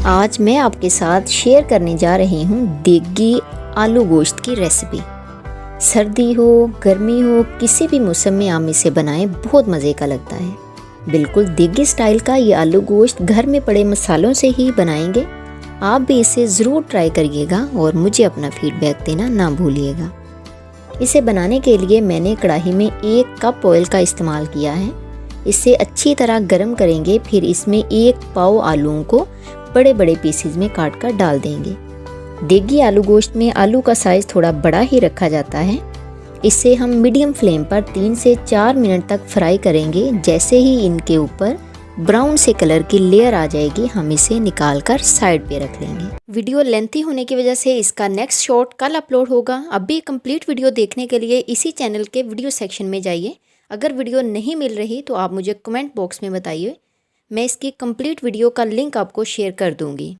आज मैं आपके साथ शेयर करने जा रही हूँ देगी आलू गोश्त की रेसिपी। सर्दी हो गर्मी हो किसी भी मौसम में आप इसे बनाएं, बहुत मज़े का लगता है। बिल्कुल देगी स्टाइल का ये आलू गोश्त घर में पड़े मसालों से ही बनाएंगे। आप भी इसे ज़रूर ट्राई करिएगा और मुझे अपना फीडबैक देना ना भूलिएगा। इसे बनाने के लिए मैंने कढ़ाई में 1 कप ऑयल का इस्तेमाल किया है। इसे अच्छी तरह गर्म करेंगे, फिर इसमें 1 पाव आलूओं को बड़े बड़े पीसेस में काट कर डाल देंगे। देगी आलू गोश्त में आलू का साइज़ थोड़ा बड़ा ही रखा जाता है। इसे हम मीडियम फ्लेम पर 3 से 4 मिनट तक फ्राई करेंगे। जैसे ही इनके ऊपर ब्राउन से कलर की लेयर आ जाएगी, हम इसे निकाल कर साइड पे रख लेंगे। वीडियो लेंथी होने की वजह से इसका नेक्स्ट शॉट कल अपलोड होगा। अभी कंप्लीट वीडियो देखने के लिए इसी चैनल के वीडियो सेक्शन में जाइए। अगर वीडियो नहीं मिल रही तो आप मुझे कमेंट बॉक्स में बताइए, मैं इसकी कंप्लीट वीडियो का लिंक आपको शेयर कर दूंगी।